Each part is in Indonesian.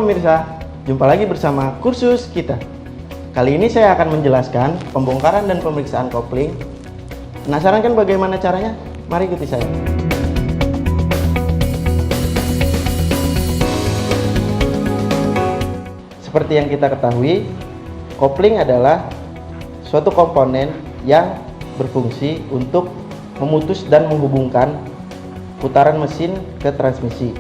pemirsa, jumpa lagi bersama kursus kita. Kali ini saya akan menjelaskan pembongkaran dan pemeriksaan kopling. Penasaran kan bagaimana caranya? Mari ikuti saya. Seperti yang kita ketahui, kopling adalah suatu komponen yang berfungsi untuk memutus dan menghubungkan putaran mesin ke transmisi.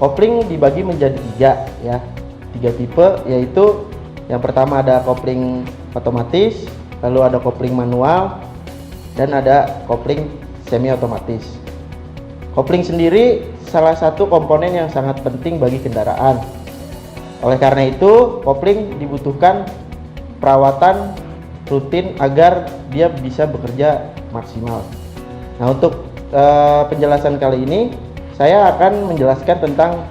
Kopling dibagi menjadi tiga tipe, yaitu yang pertama ada kopling otomatis, lalu ada kopling manual, dan ada kopling semi otomatis. Kopling sendiri salah satu komponen yang sangat penting bagi kendaraan. Oleh karena itu, kopling dibutuhkan perawatan rutin agar dia bisa bekerja maksimal. Nah, untuk penjelasan kali ini saya akan menjelaskan tentang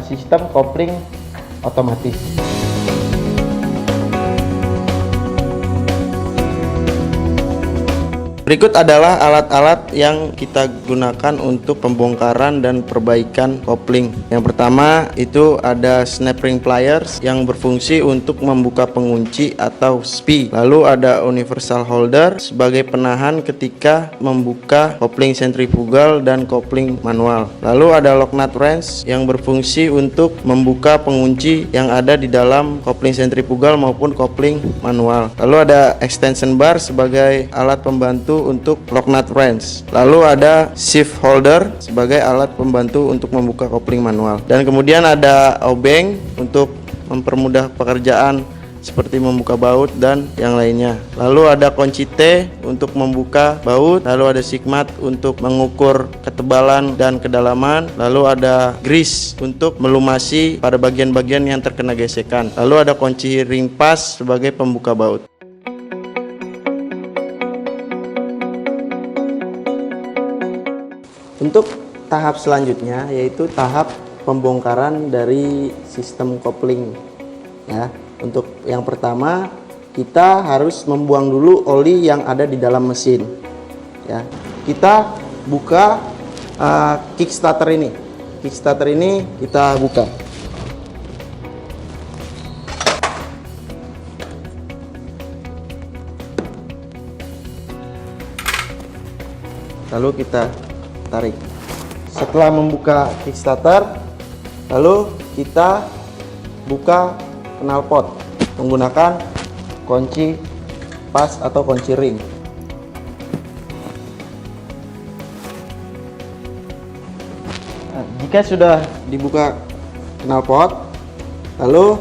sistem kopling otomatis. Berikut adalah alat-alat yang kita gunakan untuk pembongkaran dan perbaikan kopling. Yang pertama itu ada snap ring pliers yang berfungsi untuk membuka pengunci atau SPI. Lalu ada universal holder sebagai penahan ketika membuka kopling sentrifugal dan kopling manual. Lalu ada lock nut wrench yang berfungsi untuk membuka pengunci yang ada di dalam kopling sentrifugal maupun kopling manual. Lalu ada extension bar sebagai alat pembantu untuk lock nut wrench. Lalu ada shift holder sebagai alat pembantu untuk membuka kopling manual. Dan kemudian ada obeng untuk mempermudah pekerjaan seperti membuka baut dan yang lainnya. Lalu ada kunci T untuk membuka baut, lalu ada sigmat untuk mengukur ketebalan dan kedalaman, lalu ada grease untuk melumasi pada bagian-bagian yang terkena gesekan. Lalu ada kunci ring pass sebagai pembuka baut. Untuk tahap selanjutnya yaitu tahap pembongkaran dari sistem kopling. Untuk yang pertama kita harus membuang dulu oli yang ada di dalam mesin. Kita buka kickstarter ini. Kickstarter ini kita buka. Lalu kita tarik. Setelah membuka kickstarter, lalu kita buka knalpot menggunakan kunci pas atau kunci ring. Nah, jika sudah dibuka knalpot, lalu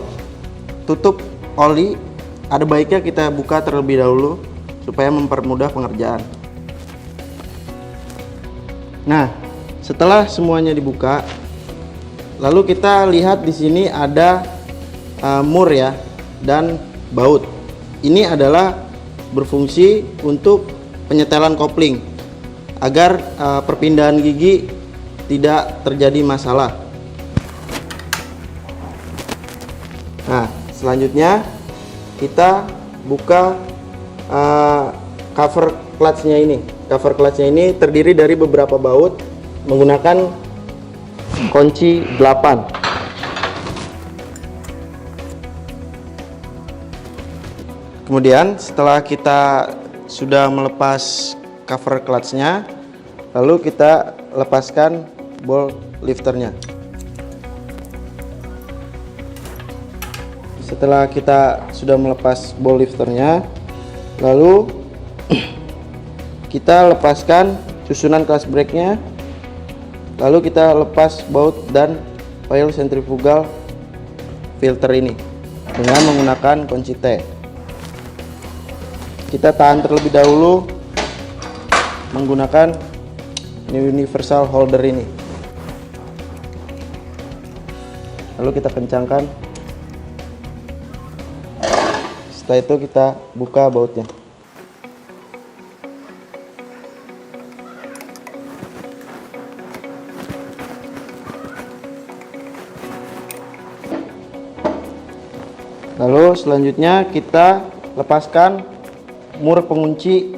tutup oli, ada baiknya kita buka terlebih dahulu supaya mempermudah pengerjaan. Nah, setelah semuanya dibuka, lalu kita lihat di sini ada mur dan baut. Ini adalah berfungsi untuk penyetelan kopling agar perpindahan gigi tidak terjadi masalah. Nah, selanjutnya kita buka cover clutch-nya ini. Cover clutch-nya ini terdiri dari beberapa baut menggunakan kunci 8. Kemudian setelah kita sudah melepas cover clutch-nya, lalu kita lepaskan ball lifternya. Setelah kita sudah melepas ball lifternya, lalu kita lepaskan susunan clutch brake-nya, lalu kita lepas baut dan coil sentrifugal filter ini dengan menggunakan kunci T. Kita tahan terlebih dahulu menggunakan universal holder ini, lalu kita kencangkan. Setelah itu kita buka bautnya. Lalu selanjutnya kita lepaskan mur pengunci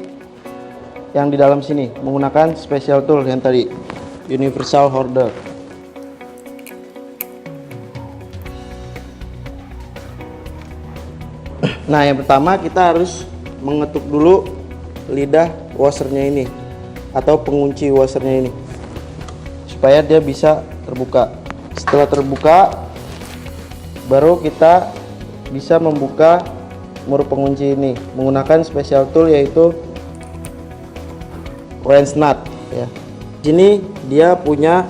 yang di dalam sini menggunakan special tool yang tadi, universal holder. Nah, yang pertama kita harus mengetuk dulu lidah washernya ini atau pengunci washernya ini supaya dia bisa terbuka. Setelah terbuka, baru kita bisa membuka mur pengunci ini menggunakan special tool yaitu wrench nut ya. Di sini dia punya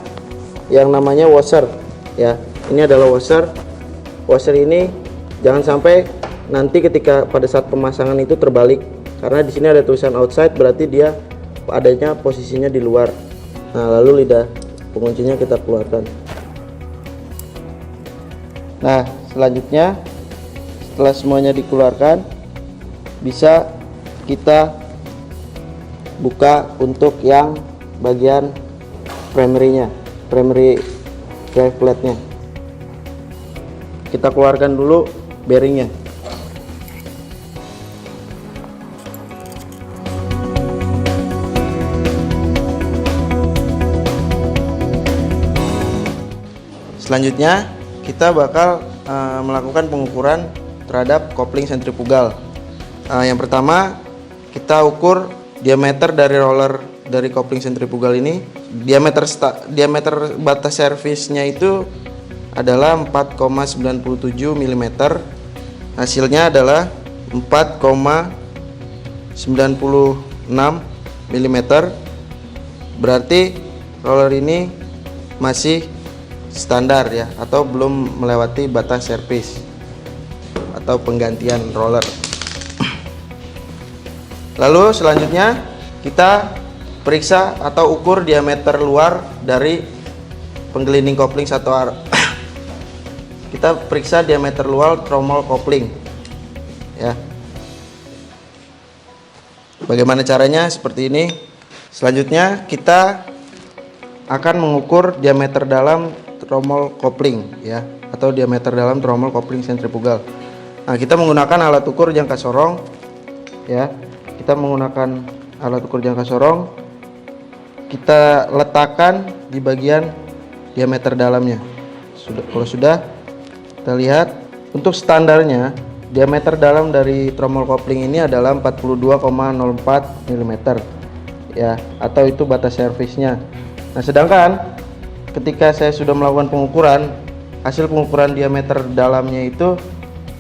yang namanya washer ya. Ini adalah washer. Washer ini jangan sampai nanti ketika pada saat pemasangan itu terbalik, karena di sini ada tulisan outside, berarti dia adanya posisinya di luar. Nah, lalu lidah penguncinya kita keluarkan. Nah, selanjutnya setelah semuanya dikeluarkan, bisa kita buka untuk yang bagian primary drive plate-nya. Kita keluarkan dulu bearingnya. Selanjutnya kita bakal melakukan pengukuran terhadap kopling sentrifugal. Yang pertama kita ukur diameter dari roller dari kopling sentrifugal ini. Diameter batas servisnya itu adalah 4,97 mm. Hasilnya adalah 4,96 mm. Berarti roller ini masih standar ya, atau belum melewati batas servis atau penggantian roller. Lalu selanjutnya kita periksa atau ukur diameter luar dari penggelinding kopling satu arah. Kita periksa diameter luar tromol kopling ya. Bagaimana caranya? Seperti ini. Selanjutnya kita akan mengukur diameter dalam tromol kopling ya, atau diameter dalam tromol kopling sentrifugal. Nah, kita menggunakan alat ukur jangka sorong ya. Kita menggunakan alat ukur jangka sorong, kita letakkan di bagian diameter dalamnya. Kalau sudah kita lihat, untuk standarnya diameter dalam dari tromol kopling ini adalah 42,04 mm ya, atau itu batas servisnya. Nah, sedangkan ketika saya sudah melakukan pengukuran, hasil pengukuran diameter dalamnya itu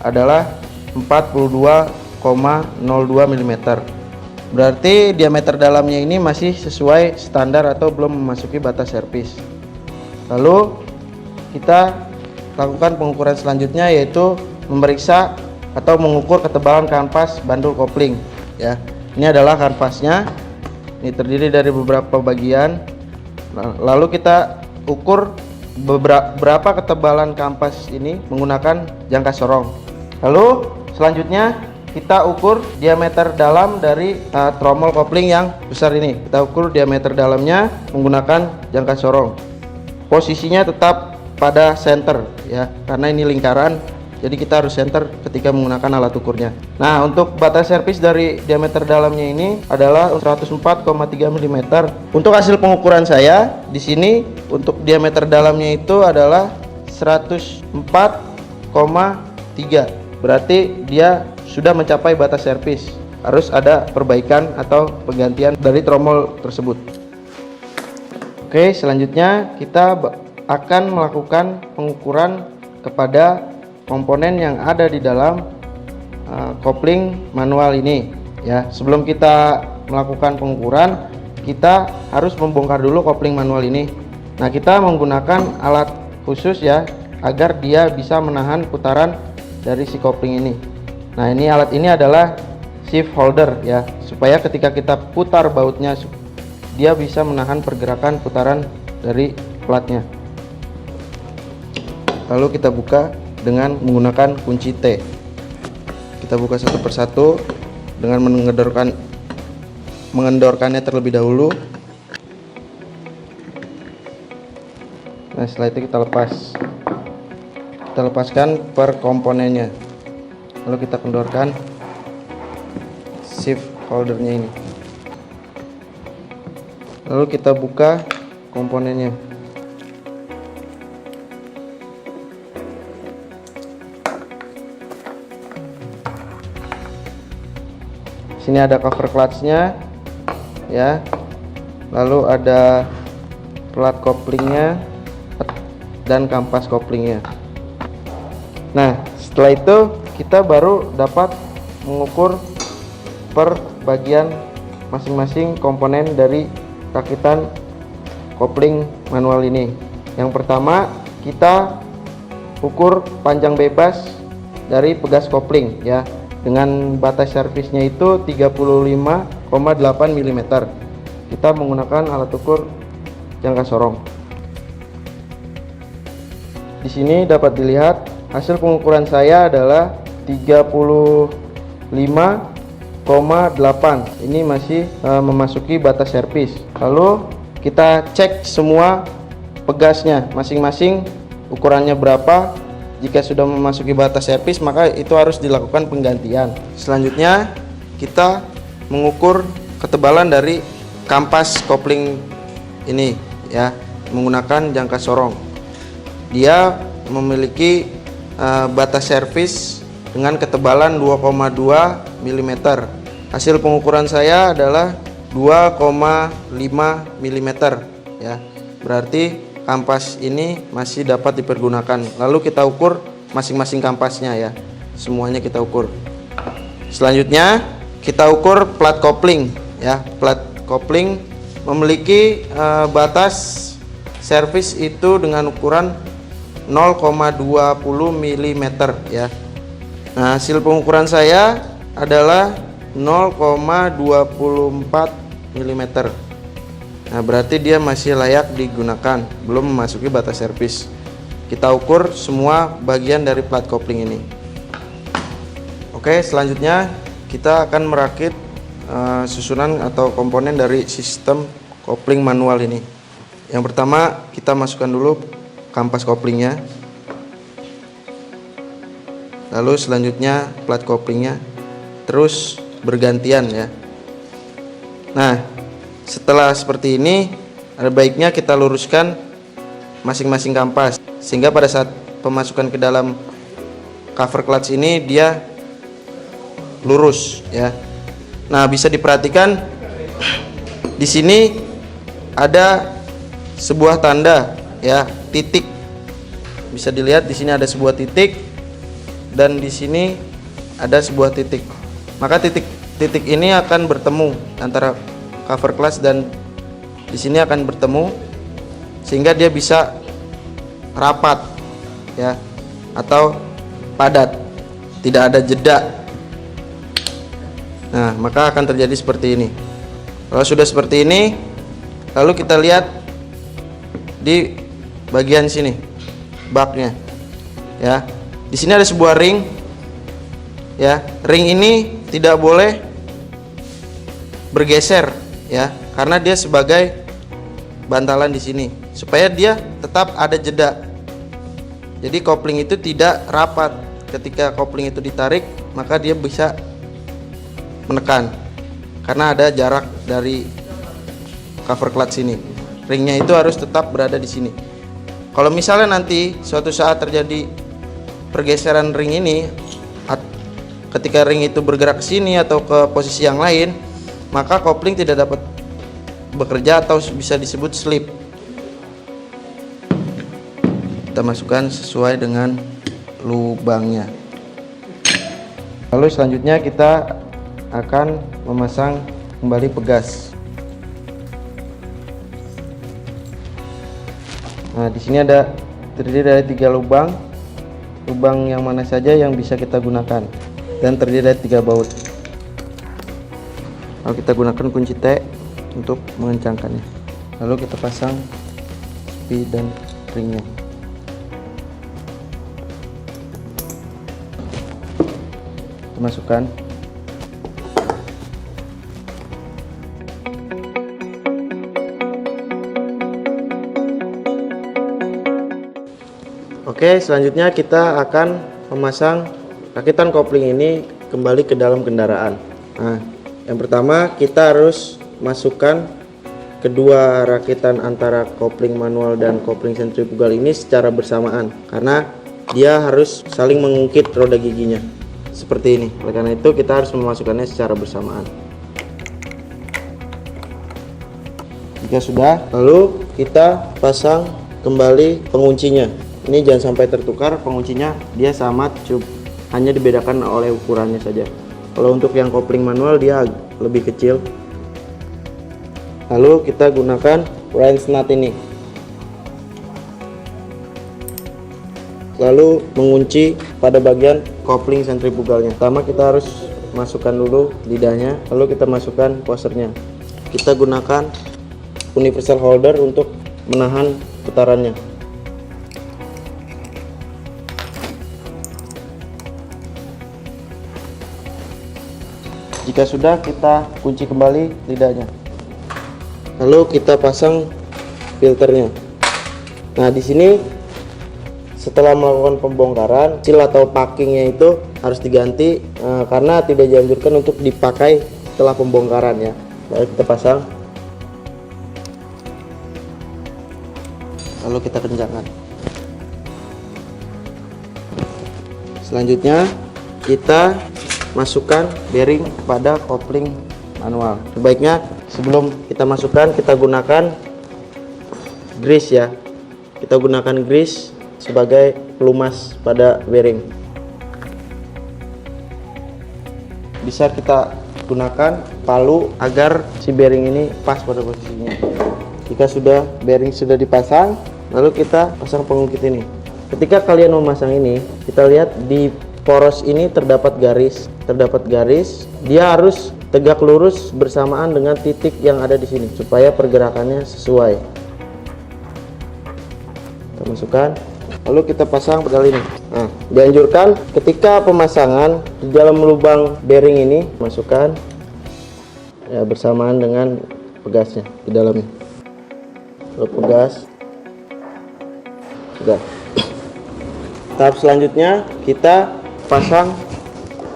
adalah 42,02 mm. Berarti diameter dalamnya ini masih sesuai standar atau belum memasuki batas servis. Lalu kita lakukan pengukuran selanjutnya, yaitu memeriksa atau mengukur ketebalan kanvas bandul kopling ya. Ini adalah kanvasnya. Ini terdiri dari beberapa bagian. Lalu kita ukur berapa ketebalan kanvas ini menggunakan jangka sorong. Lalu selanjutnya kita ukur diameter dalam dari tromol kopling yang besar ini. Kita ukur diameter dalamnya menggunakan jangka sorong. Posisinya tetap pada center ya, karena ini lingkaran, jadi kita harus center ketika menggunakan alat ukurnya. Nah, untuk batas servis dari diameter dalamnya ini adalah 104,3 mm. Untuk hasil pengukuran saya di sini untuk diameter dalamnya itu adalah 104,3. Berarti dia sudah mencapai batas servis. Harus ada perbaikan atau penggantian dari tromol tersebut. Oke, selanjutnya kita akan melakukan pengukuran kepada komponen yang ada di dalam kopling manual ini ya. Sebelum kita melakukan pengukuran, kita harus membongkar dulu kopling manual ini. Nah, kita menggunakan alat khusus ya, agar dia bisa menahan putaran dari si kopling ini. Nah, ini alat ini adalah shift holder ya, supaya ketika kita putar bautnya dia bisa menahan pergerakan putaran dari platnya. Lalu kita buka dengan menggunakan kunci T. Kita buka satu persatu dengan mengendorkannya terlebih dahulu. Nah, setelah itu kita lepaskan per komponennya. Lalu kita kendorkan shift holdernya ini. Lalu kita buka komponennya. Sini ada cover clutch-nya ya. Lalu ada plat koplingnya dan kampas koplingnya. Nah, setelah itu kita baru dapat mengukur per bagian masing-masing komponen dari rakitan kopling manual ini. Yang pertama, kita ukur panjang bebas dari pegas kopling ya, dengan batas servisnya itu 35,8 mm. Kita menggunakan alat ukur jangka sorong. Di sini dapat dilihat hasil pengukuran saya adalah 35,8. Ini masih memasuki batas servis. Lalu kita cek semua pegasnya masing-masing ukurannya berapa. Jika sudah memasuki batas servis, maka itu harus dilakukan penggantian. Selanjutnya kita mengukur ketebalan dari kampas kopling ini ya, menggunakan jangka sorong. Dia memiliki batas servis dengan ketebalan 2,2 mm. Hasil pengukuran saya adalah 2,5 mm ya. Berarti kampas ini masih dapat dipergunakan. Lalu kita ukur masing-masing kampasnya ya. Semuanya kita ukur. Selanjutnya kita ukur plat kopling ya. Plat kopling memiliki batas servis itu dengan ukuran 0,20 mm ya. Nah, hasil pengukuran saya adalah 0,24 mm. Nah, berarti dia masih layak digunakan, belum memasuki batas servis. Kita ukur semua bagian dari plat kopling ini. Oke, selanjutnya kita akan merakit susunan atau komponen dari sistem kopling manual ini. Yang pertama, kita masukkan dulu kampas koplingnya. Lalu selanjutnya plat koplingnya, terus bergantian ya. Nah, setelah seperti ini, ada baiknya kita luruskan masing-masing kampas sehingga pada saat pemasukan ke dalam cover clutch ini dia lurus ya. Nah, bisa diperhatikan di sini ada sebuah tanda ya, titik. Bisa dilihat di sini ada sebuah titik dan di sini ada sebuah titik. Maka titik ini akan bertemu antara cover clutch dan di sini akan bertemu sehingga dia bisa rapat ya, atau padat, tidak ada jeda. Nah, maka akan terjadi seperti ini. Kalau sudah seperti ini, lalu kita lihat di bagian sini baknya ya. Di sini ada sebuah ring ya. Ring ini tidak boleh bergeser ya, karena dia sebagai bantalan di sini supaya dia tetap ada jeda. Jadi kopling itu tidak rapat. Ketika kopling itu ditarik, maka dia bisa menekan karena ada jarak dari cover clutch ini. Ringnya itu harus tetap berada di sini. Kalau misalnya nanti suatu saat terjadi pergeseran ring ini, ketika ring itu bergerak ke sini atau ke posisi yang lain, maka kopling tidak dapat bekerja atau bisa disebut slip. Kita masukkan sesuai dengan lubangnya. Lalu selanjutnya kita akan memasang kembali pegas. Nah, di sini terdiri dari 3 lubang. Lubang yang mana saja yang bisa kita gunakan, dan terdiri dari 3 baut. Lalu kita gunakan kunci T untuk mengencangkannya. Lalu kita pasang spi dan ringnya. Kita masukkan. Oke, selanjutnya kita akan memasang rakitan kopling ini kembali ke dalam kendaraan. Nah, yang pertama kita harus masukkan kedua rakitan antara kopling manual dan kopling sentrifugal ini secara bersamaan karena dia harus saling mengungkit roda giginya. seperti ini. Oleh karena itu kita harus memasukkannya secara bersamaan. Jika sudah, lalu kita pasang kembali penguncinya. Ini jangan sampai tertukar, penguncinya dia sama, hanya dibedakan oleh ukurannya saja. Kalau untuk yang kopling manual dia lebih kecil. Lalu kita gunakan wrench nut ini, lalu mengunci pada bagian kopling sentrifugalnya. Pertama kita harus masukkan dulu lidahnya, lalu kita masukkan washernya. Kita gunakan universal holder untuk menahan putarannya. Jika sudah, kita kunci kembali lidahnya. Lalu kita pasang filternya. Nah, di sini setelah melakukan pembongkaran, seal atau packingnya itu harus diganti karena tidak dianjurkan untuk dipakai setelah pembongkaran ya. Lalu kita pasang. Lalu kita kencangkan. Selanjutnya kita masukkan bearing pada kopling manual. Sebaiknya sebelum kita masukkan, kita gunakan grease ya. Kita gunakan grease sebagai pelumas pada bearing. Bisa kita gunakan palu agar si bearing ini pas pada posisinya. Jika sudah bearing sudah dipasang, lalu kita pasang pengungkit ini. Ketika kalian memasang ini, kita lihat di poros ini terdapat garis, dia harus tegak lurus bersamaan dengan titik yang ada di sini supaya pergerakannya sesuai. Kita masukkan, lalu kita pasang pedal ini. Nah, dianjurkan ketika pemasangan di dalam lubang bearing ini masukkan ya bersamaan dengan pegasnya di dalamnya. Lalu pegas. Sudah. Tahap selanjutnya kita pasang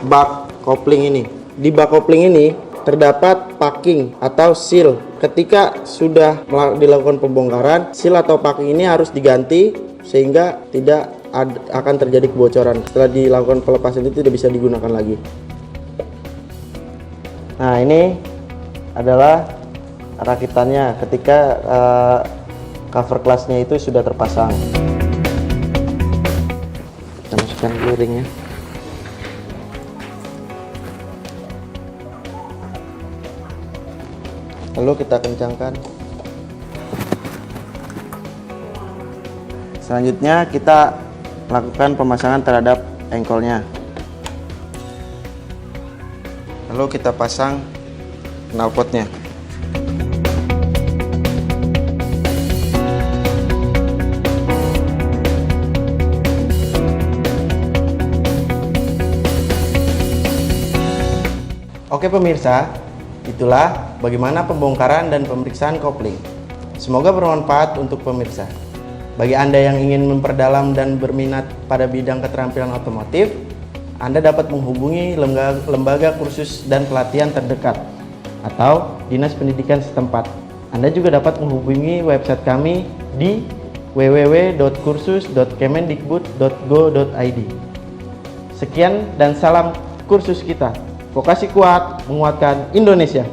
bak kopling ini. Di bak kopling ini terdapat packing atau seal. Ketika sudah dilakukan pembongkaran, seal atau packing ini harus diganti sehingga tidak akan terjadi kebocoran. Setelah dilakukan pelepasan itu tidak bisa digunakan lagi. Nah, ini adalah rakitannya ketika cover glassnya itu sudah terpasang. Kita masukkan bearingnya. Lalu kita kencangkan. Selanjutnya kita lakukan pemasangan terhadap engkolnya. Lalu kita pasang knalpotnya. Oke pemirsa, itulah bagaimana pembongkaran dan pemeriksaan kopling. Semoga bermanfaat untuk pemirsa. Bagi Anda yang ingin memperdalam dan berminat pada bidang keterampilan otomotif, Anda dapat menghubungi lembaga kursus dan pelatihan terdekat atau Dinas Pendidikan setempat. Anda juga dapat menghubungi website kami di www.kursus.kemendikbud.go.id. Sekian dan salam kursus kita. Vokasi kuat menguatkan Indonesia.